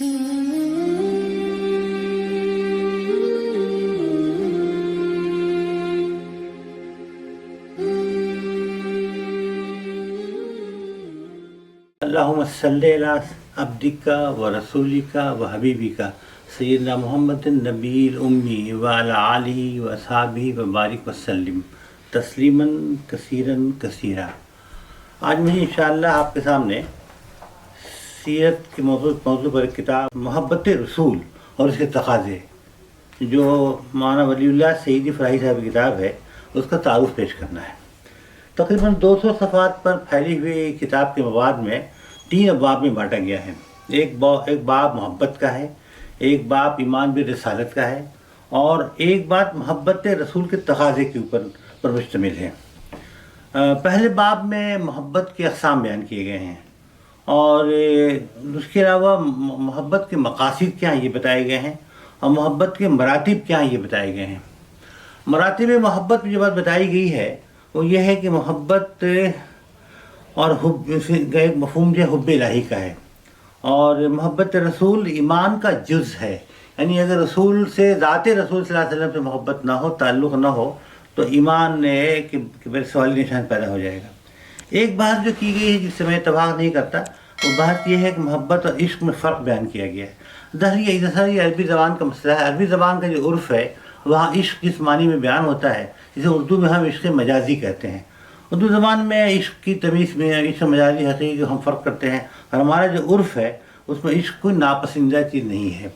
اللہم صلی علی عبدک و رسولک و حبیبک سیدنا محمد النبی الامی وعلی آلہ و اصحابہ و بارک وسلم تسلیما کثیرا کثیرا۔ آج مجھے انشاءاللہ آپ کے سامنے سیرت کے موضوع پر کتاب محبت رسول اور اس کے تقاضے، جو مولانا ولی اللہ سعیدی فراہی صاحب کی کتاب ہے، اس کا تعارف پیش کرنا ہے۔ تقریباً 200 صفحات پر پھیلی ہوئی کتاب کے مواد میں 3 ابواب میں بانٹا گیا ہے۔ ایک باب محبت کا ہے، ایک باب ایمان بالرسالت کا ہے، اور ایک بات محبت رسول کے تقاضے کے اوپر مشتمل ہے۔ پہلے باب میں محبت کے اقسام بیان کیے گئے ہیں، اور اس کے علاوہ محبت کے مقاصد کیا ہیں یہ بتائے گئے ہیں، اور محبت کے مراتب کیا ہیں یہ بتائے گئے ہیں۔ مراتب محبت میں جو بات بتائی گئی ہے وہ یہ ہے کہ محبت اور حب کا ایک مفہوم جو حب الہی کا ہے، اور محبت رسول ایمان کا جز ہے۔ یعنی اگر رسول سے، ذات رسول صلی اللہ علیہ وسلم سے محبت نہ ہو، تعلق نہ ہو، تو ایمان کہ سوالی نشان پیدا ہو جائے گا۔ ایک بات جو کی گئی ہے جس سے میں اتفاق نہیں کرتا، وہ بات یہ ہے کہ محبت اور عشق میں فرق بیان کیا گیا ہے۔ دراصل یہ عربی زبان کا مسئلہ ہے۔ عربی زبان کا جو عرف ہے وہاں عشق جس معنی میں بیان ہوتا ہے، جسے اردو میں ہم عشق مجازی کہتے ہیں۔ اردو زبان میں عشق کی تمیز میں عشق مجازی حقیقی جو ہم فرق کرتے ہیں، اور ہمارا جو عرف ہے اس میں عشق کوئی ناپسندیدہ چیز نہیں ہے۔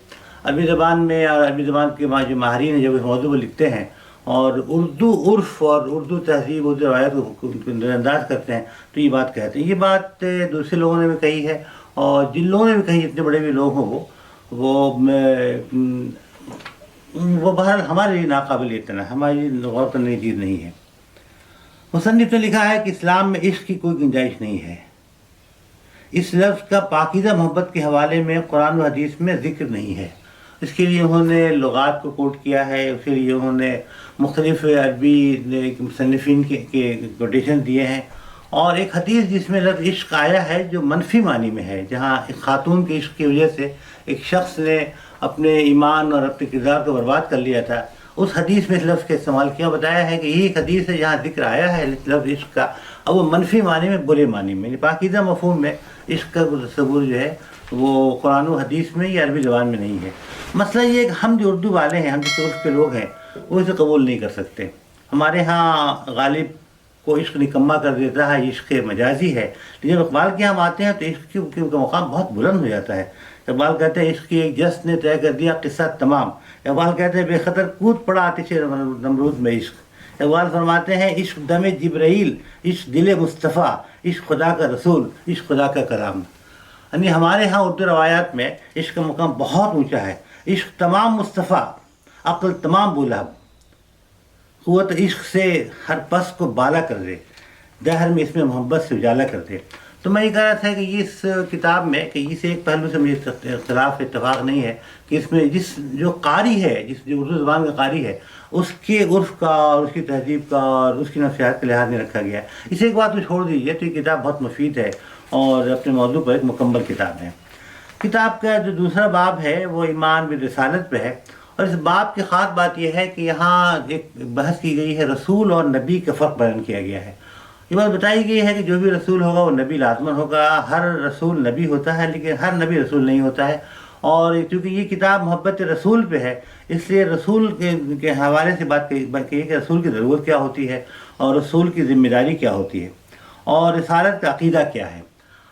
عربی زبان میں اور عربی زبان کے جو ماہرین ہیں جب اس موضوع کو لکھتے ہیں اور اردو عرف اور اردو تہذیب، اردو روایت کو نظر انداز کرتے ہیں، تو یہ بات کہتے ہیں۔ یہ بات دوسرے لوگوں نے بھی کہی ہے، اور جن لوگوں نے بھی کہی، جتنے بڑے بھی لوگ ہوں وہ بہرحال ہمارے لیے ناقابل اطلاع، ہمارے لیے غور کرنے کی چیز نہیں ہے۔ مصنف نے لکھا ہے کہ اسلام میں عشق کی کوئی گنجائش نہیں ہے۔ اس لفظ کا پاکیزہ محبت کے حوالے میں قرآن و حدیث میں ذکر نہیں ہے۔ اس کے لیے انہوں نے لغات کو کوٹ کیا ہے، اس کے لیے انہوں نے مختلف عربی مصنفین کے کوٹیشن دیے ہیں، اور ایک حدیث جس میں لفظ عشق آیا ہے جو منفی معنی میں ہے، جہاں ایک خاتون کے عشق کی وجہ سے ایک شخص نے اپنے ایمان اور اپنے کردار کو برباد کر لیا تھا، اس حدیث میں اس لفظ کا استعمال کیا، بتایا ہے کہ یہی ایک حدیث ہے جہاں ذکر آیا ہے لفظ عشق کا، اب وہ منفی معنی میں، برے معنی میں، یعنی پاکیزہ مفہوم میں عشق کا تصور جو ہے وہ قرآن و حدیث میں یا عربی زبان میں نہیں ہے۔ مسئلہ یہ ہے کہ ہم جو اردو والے ہیں، ہم جس عرف کے لوگ ہیں، وہ اسے قبول نہیں کر سکتے۔ ہمارے ہاں غالب کو عشق نکما کر دیتا ہے، عشق مجازی ہے، لیکن جب اقبال کے ہم آتے ہیں تو عشق کا مقام بہت بلند ہو جاتا ہے۔ اقبال کہتے ہیں عشق کی ایک جس نے طے کر دیا قصہ تمام۔ اقبال کہتے ہیں بے خطر کود پڑا آتش نمرود میں عشق۔ اقبال فرماتے ہیں عشق دم جبرائیل، عشق دل مصطفیٰ، عشق خدا کا رسول، عشق خدا کا کلام۔ یعنی ہمارے ہاں اردو روایات میں عشق کا مقام بہت اونچا ہے۔ عشق تمام مصطفیٰ، عقل تمام بولہب، قوت عشق سے ہر پس کو بالا کر دے، دہر میں اس میں محبت سے اجالا کر دے۔ تو میں یہ کہہ رہا تھا کہ اس کتاب میں، کہ اس ایک پہلو سے مجھے اختلاف اتفاق نہیں ہے کہ اس میں جو قاری ہے، جو اردو زبان کا قاری ہے، اس کے عرف کا اور اس کی تہذیب کا اور اس کی نفسیات کا لحاظ نہیں رکھا گیا ہے۔ اس ایک بات کو چھوڑ دیجیے تو یہ کتاب بہت مفید ہے اور اپنے موضوع پر ایک مکمل کتاب ہے۔ کتاب کا جو دوسرا باب ہے وہ ایمان بالرسالت پہ ہے، اور اس باب کی خاص بات یہ ہے کہ یہاں ایک بحث کی گئی ہے رسول اور نبی کا فرق بیان کیا گیا ہے۔ یہ بات بتائی گئی ہے کہ جو بھی رسول ہوگا وہ نبی لازماً ہوگا، ہر رسول نبی ہوتا ہے لیکن ہر نبی رسول نہیں ہوتا ہے، اور کیونکہ یہ کتاب محبت رسول پہ ہے اس لیے رسول کے حوالے سے بات کہی کہ رسول کی ضرورت کیا ہوتی ہے اور رسول کی ذمہ داری کیا ہوتی ہے، اور رسالت کا عقیدہ کیا ہے۔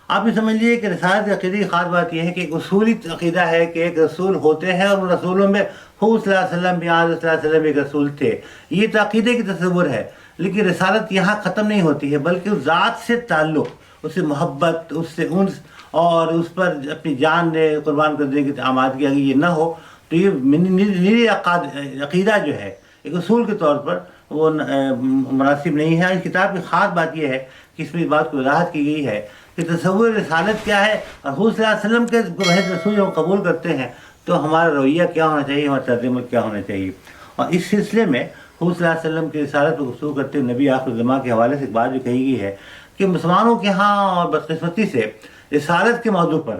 آپ یہ سمجھ لیجیے کہ رسالت کے عقیدے کی خاص بات یہ ہے کہ ایک اصولی عقیدہ ہے کہ ایک رسول ہوتے ہیں، اور ان رسولوں میں حضور صلی اللہ علیہ وسلم، صلی اللہ علیہ وسلم ایک رسول تھے۔ یہ تو عقیدے کی تصور ہے، لیکن رسالت یہاں ختم نہیں ہوتی ہے، بلکہ اس ذات سے تعلق، اس سے محبت، اس سے انس، اور اس پر اپنی جان قربان کر دینے کی آمادگی اگر یہ نہ ہو تو یہ نیری عقیدہ جو ہے ایک اصول کے طور پر وہ مناسب نہیں ہے۔ اس کتاب کی خاص بات یہ ہے کہ اس میں اس بات کو وضاحت کی گئی ہے کہ تصور رسالت کیا ہے، اور حضور صلی اللہ علیہ وسلم کے بحث رسول ہم قبول کرتے ہیں تو ہمارا رویہ کیا ہونا چاہیے، ہمارا طرز عمل کیا ہونا چاہیے۔ اور اس سلسلے میں حضور صلی اللہ علیہ وسلم کی رسالت کو گفتگو کرتے ہوئے نبی آخر الزمان کے حوالے سے ایک بات جو کہی گئی ہے کہ مسلمانوں کے ہاں اور بدقسمتی سے رسالت کے موضوع پر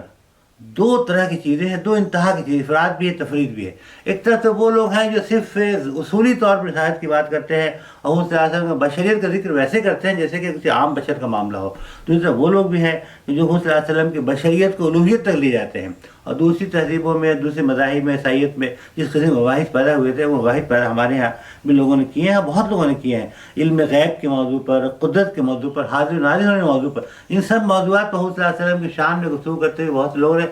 دو طرح کی چیزیں ہیں، دو انتہا کی چیزیں، افراد بھی ہے، تفرید بھی ہے۔ ایک طرف تو وہ لوگ ہیں جو صرف اصولی طور پر شہادت کی بات کرتے ہیں اور حضور صلی اللہ علیہ وسلم کا بشریت کا ذکر ویسے کرتے ہیں جیسے کہ کسی عام بشر کا معاملہ ہو۔ دوسری طرف وہ لوگ بھی ہیں کہ جو حضور صلی اللہ علیہ وسلم کی بشریت کو الوہیت تک لے جاتے ہیں، اور دوسری تہذیبوں میں، دوسرے مذاہب میں، عیسائیت میں جس قسم کے مباحث پیدا ہوئے تھے، وہ مباحث پیدا ہمارے یہاں بھی لوگوں نے کیے ہیں، بہت لوگوں نے کیے ہیں، علم غیب کے موضوع پر، قدرت کے موضوع پر، حاضر و ناظر ہونے کے موضوع پر، ان سب موضوعات پر حضور صلی اللہ علیہ وسلم کی شان میں گفتگو کرتے ہوئے بہت لوگوں نے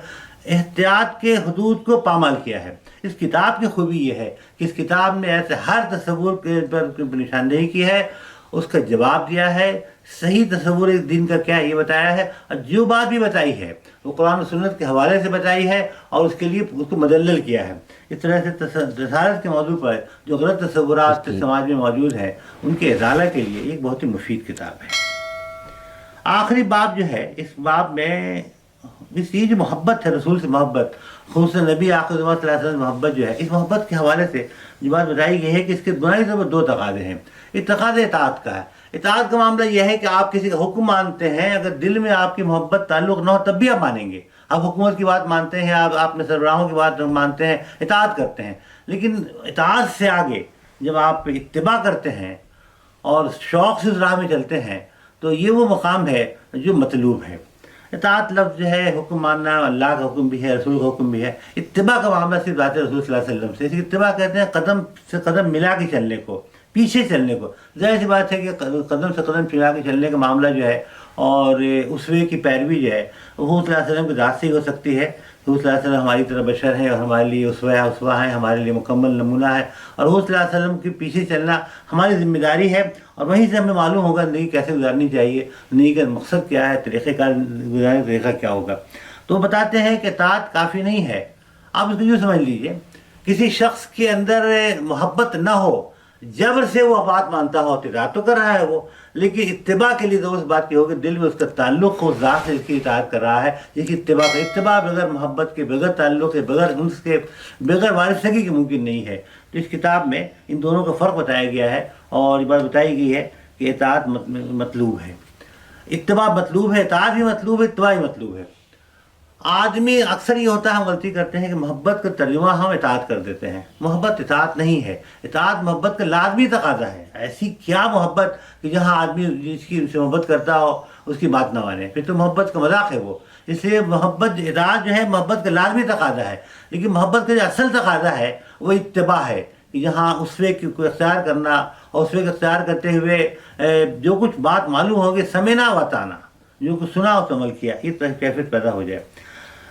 احتیاط کے حدود کو پامال کیا ہے۔ اس کتاب کی خوبی یہ ہے کہ اس کتاب میں ایسے ہر تصور کے پر نشاندہی کی ہے، اس کا جواب دیا ہے، صحیح تصور ایک دین کا کیا ہے یہ بتایا ہے، اور جو بات بھی بتائی ہے وہ قرآن و سنت کے حوالے سے بتائی ہے اور اس کے لیے اس کو مدلل کیا ہے۔ اس طرح سے رسالت کے موضوع پر جو غلط تصورات سماج میں موجود ہیں ان کے ازالہ کے لیے ایک بہت ہی مفید کتاب ہے۔ آخری باب جو ہے، اس باب میں یہ جو محبت ہے، رسول سے محبت، خصوصاً نبی آخر صلی اللہ علیہ وسلم سے محبت جو ہے، اس محبت کے حوالے سے جو بات بتائی گئی ہے کہ اس کے بنیادی طور پر دو تقاضے ہیں۔ ایک تقاضا اطاعت کا ہے۔ اطاعت کا معاملہ یہ ہے کہ آپ کسی کا حکم مانتے ہیں، اگر دل میں آپ کی محبت تعلق نہ ہو تب بھی آپ مانیں گے۔ آپ حکومت کی بات مانتے ہیں، آپ اپنے سربراہوں کی بات مانتے ہیں، اطاعت کرتے ہیں، لیکن اطاعت سے آگے جب آپ اتباع کرتے ہیں اور شوق سے اس راہ میں چلتے ہیں تو یہ وہ مقام ہے جو مطلوب ہے۔ اطاعت لفظ جو ہے، حکم ماننا، اللہ کا حکم بھی ہے، رسول کا حکم بھی ہے۔ اتباع کا معاملہ صرف ذات رسول صلی اللہ علیہ وسلم سے، اس کی اتباع کہتے ہیں قدم سے قدم ملا کے چلنے کو، پیچھے چلنے کو۔ ظاہر سی بات ہے کہ قدم سے قدم ملا کے چلنے کا معاملہ جو ہے اور اسوے کی پیروی جو ہے وہ صلی اللہ علیہ وسلم کی ذات سے ہی ہو سکتی ہے۔ حضور صلی اللہ علیہ وسلم ہماری طرح بشر ہیں اور ہمارے لیے اسوہ ہیں، ہمارے لیے مکمل نمونہ ہے، اور حضور صلی اللہ علیہ وسلم کے پیچھے چلنا ہماری ذمہ داری ہے، اور وہیں سے ہمیں معلوم ہوگا زندگی کیسے گزارنی چاہیے، زندگی کا مقصد کیا ہے، طریقہ کار گزارنے کا طریقہ کیا ہوگا۔ تو وہ بتاتے ہیں کہ اطاعت کافی نہیں ہے۔ آپ اس کو یوں سمجھ لیجئے، کسی شخص کے اندر محبت نہ ہو، جبر سے وہ بات مانتا ہو، اطاعت تو کر رہا ہے وہ، لیکن اتباع کے لیے تو اس بات کی ہوگی دل میں اس کا تعلق ہو، ذات سے اس کی اطاعت کر رہا ہے، جس کی اتباع بغیر محبت کے، بغیر تعلق کے، بغیر انس کے، بغیر وارثگی کے ممکن نہیں ہے۔ تو اس کتاب میں ان دونوں کا فرق بتایا گیا ہے اور یہ بات بتائی گئی ہے کہ اطاعت مطلوب ہے، اتباع مطلوب ہے، اطاعت بھی مطلوب ہے، اتباع بھی مطلوب ہے۔ آدمی اکثر یہ ہوتا ہے، ہم غلطی کرتے ہیں کہ محبت کا ترجمہ ہم اطاعت کر دیتے ہیں۔ محبت اطاعت نہیں ہے، اطاعت محبت کا لازمی تقاضا ہے۔ ایسی کیا محبت کہ جہاں آدمی جس کی سے محبت کرتا ہو اس کی بات نہ مانے، پھر تو محبت کا مذاق ہے وہ۔ اس لیے محبت، اطاعت جو ہے محبت کا لازمی تقاضا ہے، لیکن محبت کا جو اصل تقاضا ہے وہ اتباع ہے، کہ جہاں اسوے کو اختیار کرنا اور اسوے کو اختیار کرتے ہوئے جو کچھ بات معلوم ہوگی، سمعنا و اطعنا، جو کچھ سنا اس عمل کیا، اس طرح کیفیت پیدا ہو جائے۔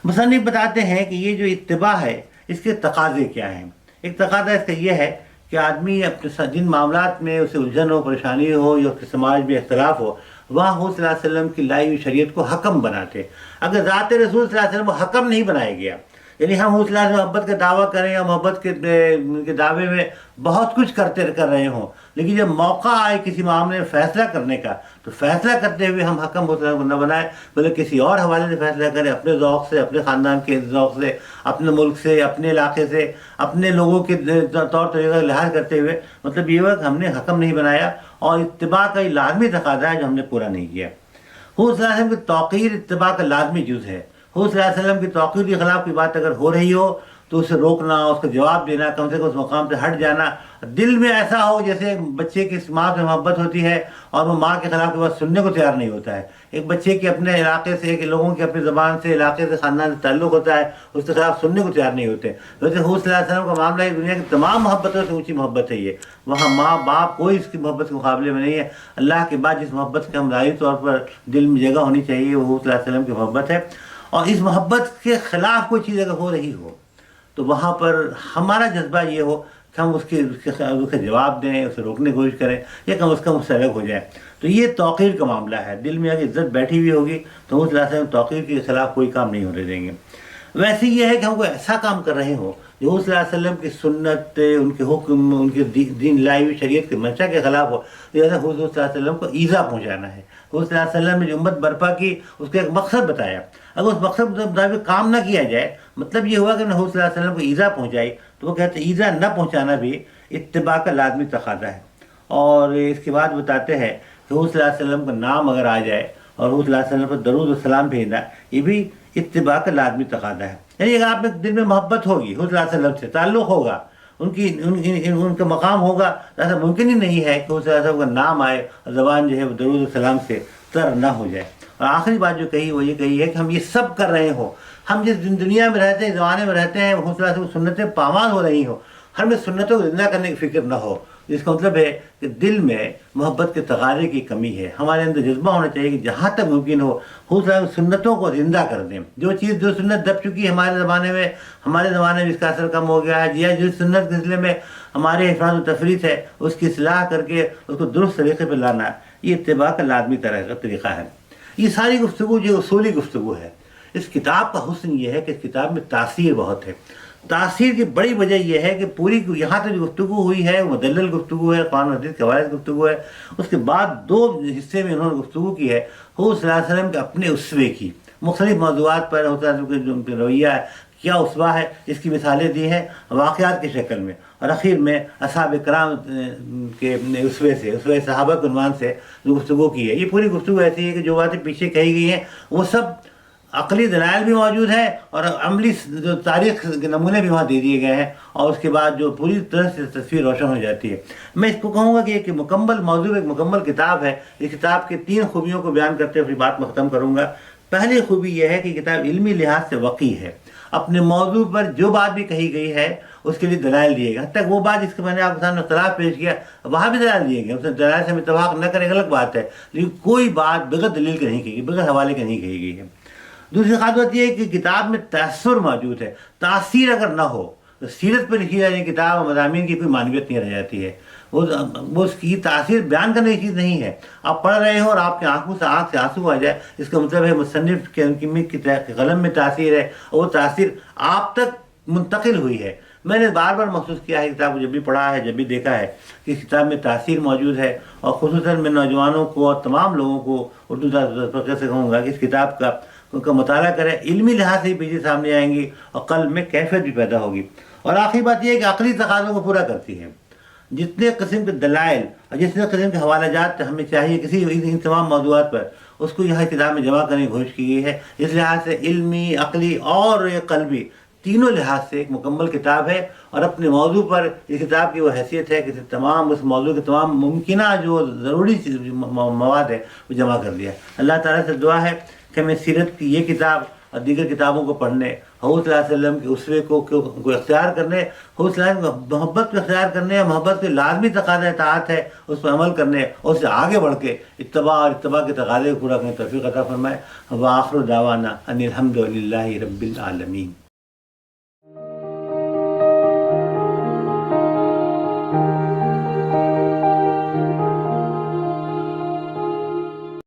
مصنف بتاتے ہیں کہ یہ جو اتباع ہے اس کے تقاضے کیا ہیں۔ ایک تقاضا اس کا یہ ہے کہ آدمی اپنے جن معاملات میں اسے الجھن ہو، پریشانی ہو یا اس کے سماج میں اختلاف ہو، وہاں حضور صلی اللہ علیہ وسلم کی لائی ہوئی شریعت کو حکم بناتے۔ اگر ذات رسول صلی اللہ علیہ وسلم کو حکم نہیں بنایا گیا، یعنی ہم حضور صلی اللہ علیہ وسلم محبت کا دعویٰ کریں یا محبت کے دعوے میں بہت کچھ کر رہے ہوں، لیکن جب موقع آئے کسی معاملے میں فیصلہ کرنے کا تو فیصلہ کرتے ہوئے ہم حکم حضور صلی اللہ علیہ وسلم نہ بنائے، بلکہ کسی اور حوالے سے فیصلہ کریں، اپنے ذوق سے، اپنے خاندان کے ذوق سے، اپنے ملک سے، اپنے علاقے سے، اپنے لوگوں کے طور طریقہ کا لحاظ کرتے ہوئے۔ مطلب یہ ہوا کہ ہم نے حکم نہیں بنایا، اور اتباع کا یہ لازمی تقاضا ہے جو ہم نے پورا نہیں کیا۔ حضور صلی اللہ علیہ وسلم کی توقیر اتباع کا لازمی جز ہے۔ حضور صلی اللہ علیہ وسلم کی توقیر کے خلاف کوئی بات اگر ہو رہی ہو تو اسے روکنا، اس کا جواب دینا، کم سے کم اس مقام سے ہٹ جانا۔ دل میں ایسا ہو جیسے ایک بچے کی ماں سے محبت ہوتی ہے اور وہ ماں کے خلاف کی بات سننے کو تیار نہیں ہوتا ہے۔ ایک بچے کے اپنے علاقے سے، ایک لوگوں کے اپنی زبان سے، علاقے سے، خاندان سے تعلق ہوتا ہے، اس کے خلاف سننے کو تیار نہیں ہوتے۔ ویسے حضور صلی اللہ علیہ وسلم کا معاملہ ہے، دنیا کی تمام محبتوں سے اونچی محبت ہے یہ۔ وہاں ماں باپ کوئی اس کی محبت کے مقابلے میں نہیں ہے۔ اللہ کے بعد جس محبت کے ہم ظاہری طور پر دل میں جگہ ہونی چاہیے وہ حضور صلی اللہ علیہ وسلم کی محبت ہے، اور اس محبت کے خلاف کوئی چیز اگر ہو رہی ہو تو وہاں پر ہمارا جذبہ یہ ہو کہ ہم اس کا جواب دیں، اسے روکنے کی کوشش کریں، یا کم از کم اس سے الگ ہو جائیں۔ تو یہ توقیر کا معاملہ ہے۔ دل میں اگر عزت بیٹھی ہوئی ہوگی تو حضور صلی اللہ علیہ وسلم توقیر کے خلاف کوئی کام نہیں ہونے دیں گے۔ ویسے یہ ہے کہ ہم کوئی ایسا کام کر رہے ہوں جو حضور صلی اللہ علیہ وسلم کی سنت، ان کے حکم، ان کے دین لائی ہوئی شریعت کے منشا کے خلاف ہو، جیسے حضور صلی اللہ علیہ وسلم کو ایذا پہنچانا ہے۔ حضور صلی اللہ علیہ وسلم نے جو امت برپا کی اس کا ایک مقصد بتایا، اگر اس مقصد کے مطابق کام نہ کیا جائے، مطلب یہ ہوا کہ حضور صلی اللہ علیہ وسلم کو ایذا پہنچائی، تو وہ کہتے ہیں ایذا نہ پہنچانا بھی اتباع کا لازمی تقاضا ہے۔ اور اس کے بعد بتاتے ہیں کہ حضور صلی اللہ علیہ وسلم کا نام اگر آ جائے اور حضور صلی اللہ علیہ وسلم پر درود و سلام بھیجنا، یہ بھی اتباع کا لازمی تقاضا ہے. یعنی اگر آپ میں دل میں محبت ہوگی حضور صلی اللہ علیہ وسلم سے، تعلق ہوگا، ان کا مقام ہوگا، ایسا ممکن ہی نہیں ہے کہ حضور صلی اللہ علیہ وسلم کا نام آئے اور زبان جو ہے درود و سلام سے تر نہ ہو جائے. اور آخری بات جو کہی وہ یہ کہی ہے کہ ہم یہ سب کر رہے ہوں، ہم جس دنیا میں رہتے ہیں، زمانے میں رہتے ہیں، حضور صلی اللہ علیہ وسلم سنتیں پامال ہو رہی ہوں، ہمیں سنتوں کو زندہ کرنے کی فکر نہ ہو. اس کا مطلب ہے کہ دل میں محبت کے تقاضے کی کمی ہے. ہمارے اندر جذبہ ہونا چاہیے کہ جہاں تک ممکن ہو حضور صلی اللہ علیہ وسلم سنتوں کو زندہ کر دیں. جو سنت دب چکی ہے ہمارے زمانے میں اس کا اثر کم ہو گیا ہے، یا جو سنت کے سلسلے میں ہمارے افراد و تفریط ہے اس کی اصلاح کر کے اس کو درست طریقے پہ لانا، یہ اتباع کا لازمی طریقہ ہے. یہ ساری گفتگو جو اصولی گفتگو ہے. اس کتاب کا حسن یہ ہے کہ اس کتاب میں تاثیر بہت ہے. تاثیر کی بڑی وجہ یہ ہے کہ پوری یہاں تک جو گفتگو ہوئی ہے وہ مدلل گفتگو ہے، قرآن و حدیث کے حوالے سے گفتگو ہے. اس کے بعد 2 حصے میں انہوں نے گفتگو کی ہے حضور صلی اللہ علیہ وسلم کے اپنے اسوے کی، مختلف موضوعات پر حضور صلی اللہ علیہ وسلم کا جو رویہ ہے، کیا اسوہ ہے، اس کی مثالیں دی ہیں واقعات کی شکل میں. اور اخیر میں اصحاب کرام کے اسوے صحابہ کے عنوان سے جو گفتگو کی ہے. یہ پوری گفتگو ایسی ہے کہ جو باتیں پیچھے کہی گئی ہیں وہ سب عقلی دلائل بھی موجود ہے اور عملی جو تاریخ کے نمونے بھی وہاں دے دیے گئے ہیں، اور اس کے بعد جو پوری طرح سے تصویر روشن ہو جاتی ہے. میں اس کو کہوں گا کہ ایک مکمل موضوع، ایک مکمل کتاب ہے. اس کتاب کے 3 خوبیوں کو بیان کرتے ہوئے اپنی بات میں ختم کروں گا. پہلی خوبی یہ ہے کہ کتاب علمی لحاظ سے وقی ہے. اپنے موضوع پر جو بات بھی کہی گئی ہے اس کے لیے دلائل دیے گئے. تک وہ بات جس کو میں نے آپ کے سامنے اختلاف پیش کیا وہاں بھی دلائل دیے گئے. اس نے دلائل سے ہم اتفاق نہ کریں غلط بات ہے، لیکن کوئی بات بغیر دلیل کے نہیں کہی گئی، بغیر حوالے کے نہیں کہی گئی ہے. دوسری خاص بات یہ ہے کہ کتاب میں تاثر موجود ہے. تاثیر اگر نہ ہو تو سیرت پہ لکھی جانے کتاب اور مضامین کی کوئی معنویت نہیں رہ جاتی ہے. وہ اس کی تاثیر بیان کرنے کی چیز نہیں ہے. آپ پڑھ رہے ہو اور آپ کے آنکھ سے آنسو آ جائے، اس کا مطلب ہے مصنف کے قلم میں تاثیر ہے اور وہ تاثیر آپ تک منتقل ہوئی ہے. میں نے بار بار محسوس کیا ہے کتاب کو جب بھی پڑھا ہے، جب بھی دیکھا ہے کہ اس کتاب میں تاثیر موجود ہے. اور خصوصاً میں نوجوانوں کو اور تمام لوگوں کو اردو طبقے سے کہوں گا کہ اس کتاب کا مطالعہ کریں. علمی لحاظ سے ہی پیچھے سامنے آئیں گی اور قلب میں کیفیت بھی پیدا ہوگی. اور آخری بات یہ ہے کہ عقلی تقاضوں کو پورا کرتی ہے. جتنے قسم کے دلائل اور جتنے قسم کے حوالہ جات ہمیں چاہیے کسی ان تمام موضوعات پر، اس کو یہاں کتاب میں جمع کرنے کی کوشش کی گئی ہے. اس لحاظ سے علمی، عقلی اور قلبی تینوں لحاظ سے ایک مکمل کتاب ہے. اور اپنے موضوع پر اس کتاب کی وہ حیثیت ہے کہ تمام اس موضوع کے تمام ممکنہ جو ضروری مواد ہے وہ جمع کر دیا. اللہ تعالیٰ سے دعا ہے کہ ہمیں سیرت کی یہ کتاب اور دیگر کتابوں کو پڑھنے، حضور صلی اللہ علیہ وسلم کے اسوے کو اختیار کرنے، حضور صلی اللہ علیہ وسلم محبت کو اختیار کرنے، اور محبت کے لازمی تقاضا اطاعت ہے اس پر عمل کرنے، اور اس سے آگے بڑھ کے اتباع کے تقاضے کو پورا کرنے توفیق عطا فرمائے. وآخر دعوانا ان الحمد للہ رب العالمین.